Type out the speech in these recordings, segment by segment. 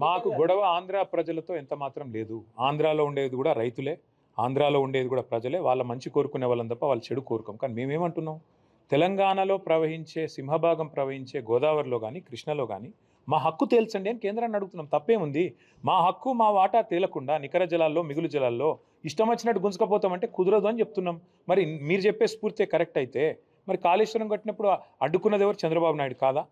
మాకు గొడవ ఆంధ్ర ప్రజలతో ఎంత మాత్రం లేదు. ఆంధ్రాలో ఉండేది కూడా రైతులే, ఆంధ్రాలో ఉండేది కూడా ప్రజలే. వాళ్ళ మంచి కోరుకునే వాళ్ళని తప్ప వాళ్ళు చెడు కోరుకోం. కానీ మేమేమంటున్నాం, తెలంగాణలో ప్రవహించే సింహభాగం ప్రవహించే గోదావరిలో కానీ కృష్ణలో కానీ మా హక్కు తేల్చండి అని కేంద్రాన్ని అడుగుతున్నాం. తప్పేముంది? మా హక్కు మా వాటా తేలకుండా నికర జలాల్లో మిగులు జలాల్లో ఇష్టం వచ్చినట్టు గుంజుకపోతామంటే కుదరదు అని చెప్తున్నాం. మరి మీరు చెప్పే స్ఫూర్తి కరెక్ట్ అయితే మరి కాళేశ్వరం కట్టినప్పుడు అడ్డుకున్నది ఎవరు? చంద్రబాబు నాయుడు కాదా?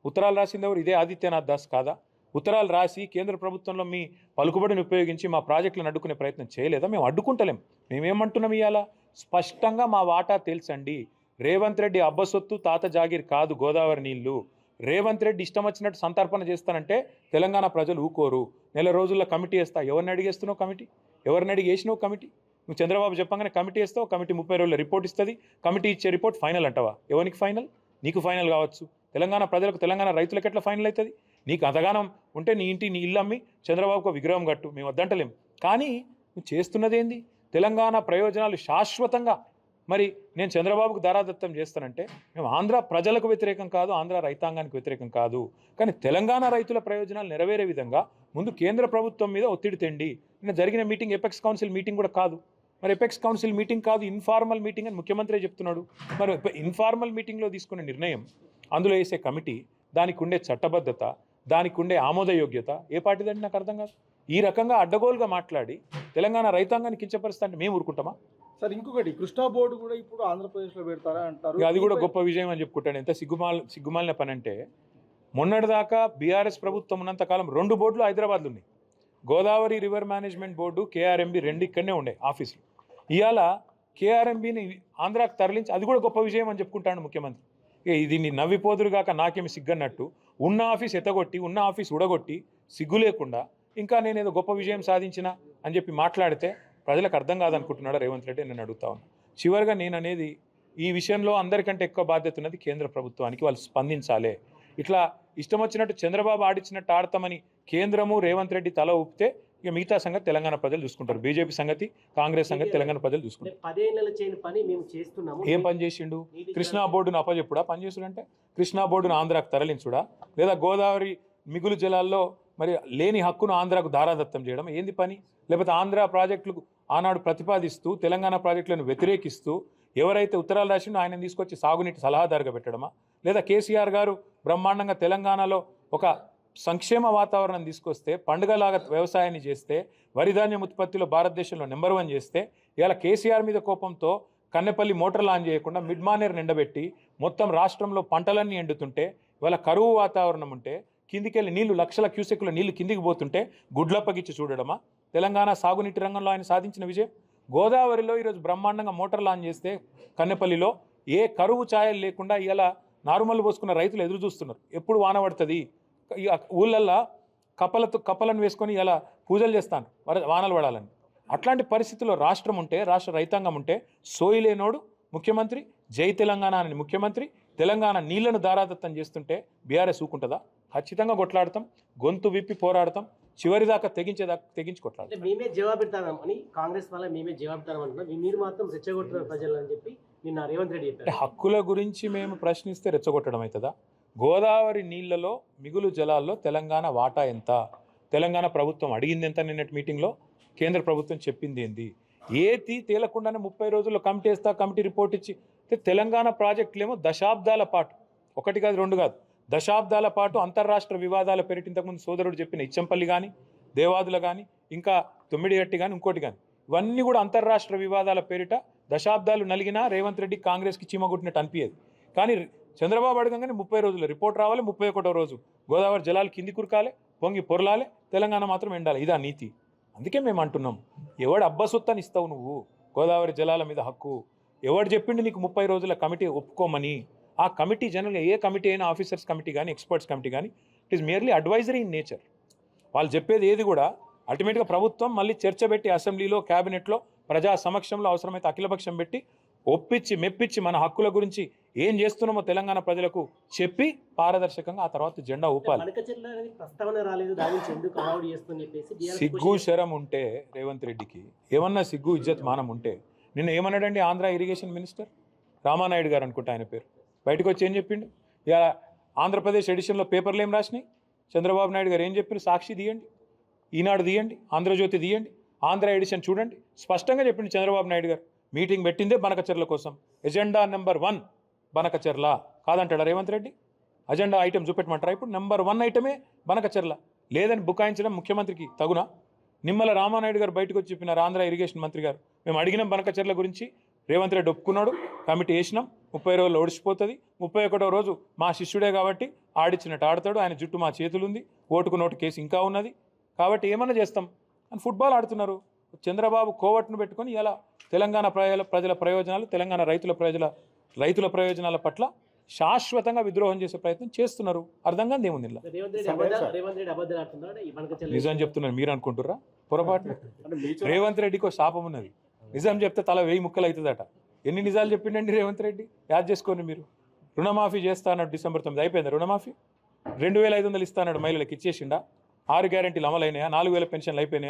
ఉత్తరాలు రాసింది ఎవరు? ఇదే ఆదిత్యనాథ్ దాస్ కాదా? ఉత్తరాలు రాసి కేంద్ర ప్రభుత్వంలో మీ పలుకుబడిని ఉపయోగించి మా ప్రాజెక్టులను అడ్డుకునే ప్రయత్నం చేయలేదా? మేము అడ్డుకుంటలేం. మేమేమంటున్నాం ఇవాళ స్పష్టంగా మా వాటా తెలుసండి. రేవంత్ రెడ్డి అబ్బసొత్తు తాత జాగీర్ కాదు గోదావరి నీళ్లు. రేవంత్ రెడ్డి ఇష్టం వచ్చినట్టు సంతర్పణ చేస్తానంటే తెలంగాణ ప్రజలు ఊకోరు. నెల రోజుల్లో కమిటీ వేస్తా. ఎవరిని అడిగేస్తున్నావు కమిటీ? ఎవరిని అడిగేసినావు కమిటీ? నువ్వు చంద్రబాబు చెప్పగానే కమిటీ వేస్తావు. కమిటీ 30 రోజుల రిపోర్ట్ ఇస్తుంది. కమిటీ ఇచ్చే రిపోర్ట్ ఫైనల్ అంటావా? ఎవరికి ఫైనల్? నీకు ఫైనల్ కావచ్చు. తెలంగాణ ప్రజలకు, తెలంగాణ రైతులకు ఎట్లా ఫైనల్ అవుతుంది? నీకు అంతగానం ఉంటే నీ ఇంటి నీ ఇల్లు అమ్మి చంద్రబాబుకు విగ్రహం కట్టు, మేము వద్దంటలేం. కానీ నువ్వు చేస్తున్నది ఏంది? తెలంగాణ ప్రయోజనాలు శాశ్వతంగా మరి నేను చంద్రబాబుకు దారాదత్తం చేస్తానంటే మేము ఆంధ్ర ప్రజలకు వ్యతిరేకం కాదు, ఆంధ్ర రైతాంగానికి వ్యతిరేకం కాదు. కానీ తెలంగాణ రైతుల ప్రయోజనాలు నెరవేరే విధంగా ముందు కేంద్ర ప్రభుత్వం మీద ఒత్తిడి తెండి. నిన్న జరిగిన మీటింగ్ ఎపెక్స్ కౌన్సిల్ మీటింగ్ కూడా కాదు. మరి ఎపెక్స్ కౌన్సిల్ మీటింగ్ కాదు, ఇన్ఫార్మల్ మీటింగ్ అని ముఖ్యమంత్రి చెప్తున్నాడు. మరి ఇన్ఫార్మల్ మీటింగ్లో తీసుకునే నిర్ణయం, అందులో వేసే కమిటీ, దానికి ఉండే చట్టబద్ధత, దానికి ఉండే ఆమోదయోగ్యత ఏ పార్టీదంటే నాకు అర్థం కాదు. ఈ రకంగా అడ్డగోలుగా మాట్లాడి తెలంగాణ రైతాంగాన్ని కించపరుస్తా అంటే మేము ఊరుకుంటామా? సార్ ఇంకొకటి, కృష్ణా బోర్డు కూడా ఇప్పుడు ఆంధ్రప్రదేశ్లో పెడతారా అంటారు. అది కూడా గొప్ప విజయం అని చెప్పుకుంటాను. ఎంత సిగ్గుమాలిన పని అంటే, మొన్నటిదాకా బీఆర్ఎస్ ప్రభుత్వం ఉన్నంతకాలం 2 బోర్డులు హైదరాబాద్లో ఉన్నాయి. Godavari river management board, KRMB 2 ఇక్కడనే ఉండే ఆఫీసులు. ఇవాళ కేఆర్ఎంబిని ఆంధ్రాకు తరలించి అది కూడా గొప్ప విజయం అని చెప్పుకుంటాడు ముఖ్యమంత్రి. దీన్ని నవ్విపోదురుగాక నాకేమి సిగ్గన్నట్టు ఉన్న ఆఫీస్ ఎత్తగొట్టి, ఉన్న ఆఫీస్ ఉడగొట్టి, సిగ్గు లేకుండా ఇంకా నేనేదో గొప్ప విజయం సాధించిన అని చెప్పి మాట్లాడితే ప్రజలకు అర్థం కాదనుకుంటున్నాడు రేవంత్ రెడ్డి. నేను అడుగుతా ఉన్నా. చివరిగా నేను అనేది, ఈ విషయంలో అందరికంటే ఎక్కువ బాధ్యత ఉన్నది కేంద్ర ప్రభుత్వానికి. వాళ్ళు స్పందించాలి. ఇట్లా ఇష్టం వచ్చినట్టు చంద్రబాబు ఆడిచ్చినట్టు ఆడతామని కేంద్రము రేవంత్ రెడ్డి తల ఊపితే ఇక మిగతా సంగతి తెలంగాణ ప్రజలు చూసుకుంటారు. బీజేపీ సంగతి, కాంగ్రెస్ సంగతి తెలంగాణ ప్రజలు చూసుకుంటారు. 10 ఏళ్ల చేయని పని మేము చేస్తున్నాము. ఏం పని చేసిండు? కృష్ణా బోర్డును అప్పచెప్పుడా పని చేసుడంటే? కృష్ణా బోర్డును ఆంధ్రాకు తరలించుడా? లేదా గోదావరి మిగులు జలాల్లో మరి లేని హక్కును ఆంధ్రాకు దారాదత్తం చేయడం ఏంది పని? లేకపోతే ఆంధ్ర ప్రాజెక్టులకు ఆనాడు ప్రతిపాదిస్తూ తెలంగాణ ప్రాజెక్టులను వ్యతిరేకిస్తూ ఎవరైతే ఉత్తరాలు రాసిండో ఆయన తీసుకొచ్చి సాగునీటి సలహాదారుగా పెట్టడమా? లేదా కేసీఆర్ గారు బ్రహ్మాండంగా తెలంగాణలో ఒక సంక్షేమ వాతావరణం తీసుకొస్తే, పండుగలాగా వ్యవసాయాన్ని చేస్తే, వరిధాన్యం ఉత్పత్తిలో భారతదేశంలో నెంబర్ 1 చేస్తే, ఇలా కేసీఆర్ మీద కోపంతో కన్నెపల్లి మోటార్లు ఆన్ చేయకుండా మిడ్ మానేర్ నిండబెట్టి మొత్తం రాష్ట్రంలో పంటలన్నీ ఎండుతుంటే, ఇవాళ కరువు వాతావరణం ఉంటే, కిందికెళ్ళి నీళ్లు లక్షల క్యూసెక్ల నీళ్లు కిందికి పోతుంటే గుడ్లప్పగిచ్చి చూడడమా తెలంగాణ సాగునీటి రంగంలో ఆయన సాధించిన విజయం? గోదావరిలో ఈరోజు బ్రహ్మాండంగా మోటార్లు ఆన్ చేస్తే కన్నెపల్లిలో ఏ కరువు ఛాయలు లేకుండా ఇలా నారుమల్లు పోసుకున్న రైతులు ఎదురు చూస్తున్నారు. ఎప్పుడు వాన పడుతుంది? ఊళ్ళల్లో కప్పలను వేసుకొని ఇలా పూజలు చేస్తాను వానలు పడాలని. అట్లాంటి పరిస్థితుల్లో రాష్ట్రం ఉంటే, రాష్ట్ర రైతాంగం ఉంటే, సోయిలేనోడు ముఖ్యమంత్రి, జై తెలంగాణ అని ముఖ్యమంత్రి తెలంగాణ నీళ్లను దారాదత్తం చేస్తుంటే బీఆర్ఎస్ ఊకుంటుందా? ఖచ్చితంగా కొట్లాడతాం, గొంతు విప్పి పోరాడతాం, చివరిదాకా తెగించి కొట్లాడతాం. మేమే జవాబెడతామని కాంగ్రెస్ వల్ల మేమే జవాబెడతామంటున్నాం. మీరు మాత్రం రెచ్చగొట్టిన ప్రజలని చెప్పి నిన్న రేవంత్ రెడ్డి చెప్పారు. హక్కుల గురించి మేము ప్రశ్నిస్తే రెచ్చగొట్టడం అవుతుందా? గోదావరి నీళ్లలో మిగులు జలాల్లో తెలంగాణ వాటా ఎంత? తెలంగాణ ప్రభుత్వం అడిగింది ఎంత? నిన్నటి మీటింగ్లో కేంద్ర ప్రభుత్వం చెప్పింది ఏంది? ఏది తేలకుండానే 30 రోజుల్లో కమిటీ వేస్తా, కమిటీ రిపోర్ట్ ఇచ్చి తెలంగాణ ప్రాజెక్టులేమో దశాబ్దాల పాటు, 1 కాదు 2 కాదు, దశాబ్దాల పాటు అంతర్రాష్ట్ర వివాదాల పేరిట ఇంతకుముందు సోదరుడు చెప్పిన ఇచ్చంపల్లి కానీ, దేవాదుల కానీ, ఇంకా తొమ్మిడిగట్టి కానీ, ఇంకోటి కానీ, ఇవన్నీ కూడా అంతర్రాష్ట్ర వివాదాల పేరిట దశాబ్దాలు నలిగినా రేవంత్ రెడ్డి కాంగ్రెస్కి చీమగొట్టినట్టు అనిపించేది. కానీ చంద్రబాబు అడగంగానే 30 రోజులు రిపోర్ట్ రావాలి, 31వ రోజు గోదావరి జలాలు కింది కురకాలి, పొంగి పొరలాలి, తెలంగాణ మాత్రం ఎండాలి. ఇదా నీతి? అందుకే మేము అంటున్నాం, ఎవడు అబ్బసొత్తని ఇస్తావు నువ్వు గోదావరి జలాల మీద హక్కు? ఎవడు చెప్పిండు నీకు 30 రోజుల కమిటీ ఒప్పుకోమని? ఆ కమిటీ జనరల్గా ఏ కమిటీ అయినా, ఆఫీసర్స్ కమిటీ కానీ, ఎక్స్పర్ట్స్ కమిటీ కానీ, it is merely advisory in nature. వాళ్ళు చెప్పేది ఏది కూడా అల్టిమేట్గా ప్రభుత్వం మళ్ళీ చర్చ పెట్టి అసెంబ్లీలో, క్యాబినెట్లో, ప్రజా సమక్షంలో అవసరమైతే అఖిలపక్షం పెట్టి ఒప్పించి మెప్పించి మన హక్కుల గురించి ఏం చేస్తున్నామో తెలంగాణ ప్రజలకు చెప్పి పారదర్శకంగా ఆ తర్వాత జెండా ఊపాలి. సిగ్గు శరం ఉంటే రేవంత్ రెడ్డికి, ఏమన్నా సిగ్గు ఇజ్జత్ మానం ఉంటే, నిన్న ఏమన్నాడండి ఆంధ్ర ఇరిగేషన్ మినిస్టర్ రామానాయుడు గారు అనుకుంటా ఆయన పేరు, బయటకు వచ్చి ఏం చెప్పిండు? ఇలా ఆంధ్రప్రదేశ్ ఎడిషన్లో పేపర్లు ఏం రాసినాయి? చంద్రబాబు నాయుడు గారు ఏం చెప్పారు? సాక్షి తీయండి, ఈనాడు తీయండి, ఆంధ్రజ్యోతి తీయండి, ఆంధ్ర ఎడిషన్ చూడండి, స్పష్టంగా చెప్పింది చంద్రబాబు నాయుడు గారు. మీటింగ్ పెట్టిందే బనకచెర్ల కోసం. ఎజెండా నెంబర్ 1 బనకచెర్ల కాదంటాడా రేవంత్ రెడ్డి? అజెండా ఐటమ్ చూపెట్టమంటారా? ఇప్పుడు నెంబర్ 1 ఐటమే బనకచెర్ల. లేదని బుకాయించడం ముఖ్యమంత్రికి తగునా? నిమ్మల రామానాయుడు గారు బయటకు వచ్చి చెప్పినారు, ఆంధ్ర ఇరిగేషన్ మంత్రి గారు, మేము అడిగినాం బనకచెర్ల గురించి, రేవంత్ రెడ్డి ఒప్పుకున్నాడు, కమిటీ వేసినాం, 30 రోజులు ఓడిచిపోతుంది, 31వ రోజు మా శిష్యుడే కాబట్టి ఆడిచ్చినట్టు ఆడతాడు, ఆయన జుట్టు మా చేతులుంది, ఓటుకు నోటు కేసు ఇంకా ఉన్నది, కాబట్టి ఏమన్నా చేస్తాం అని ఫుట్బాల్ ఆడుతున్నారు. చంద్రబాబు కోవట్ను పెట్టుకొని ఇలా తెలంగాణ ప్రజల ప్రయోజనాలు, తెలంగాణ రైతుల ప్రయోజనాల పట్ల శాశ్వతంగా విద్రోహం చేసే ప్రయత్నం చేస్తున్నారు. అర్థం కాదు ఏముంది ఇలా. రేవంత్ రెడ్డి అబద్ధాలు ఆడుతున్నాడు ఈ బనకచెర్ల నిజం చెప్తున్నారు మీరు అనుకుంటుర్రా? పొరపాటు. అంటే మీ రేవంత్ రెడ్డికి ఒక శాపం ఉన్నది, నిజం చెప్తే తల 1000 ముక్కలు అవుతుందట. ఎన్ని నిజాలు చెప్పిండండి రేవంత్ రెడ్డి? యాద్ చేసుకోండి మీరు. రుణమాఫీ చేస్తా అన్నాడు December 9, అయిపోయిందా రుణమాఫీ? 2500 ఇస్తా అన్నాడు మహిళలకు, ఇచ్చేసిండా? 6 గ్యారెంటీలు అమలైనాయా? 4000 పెన్షన్లు అయిపోయినాయా?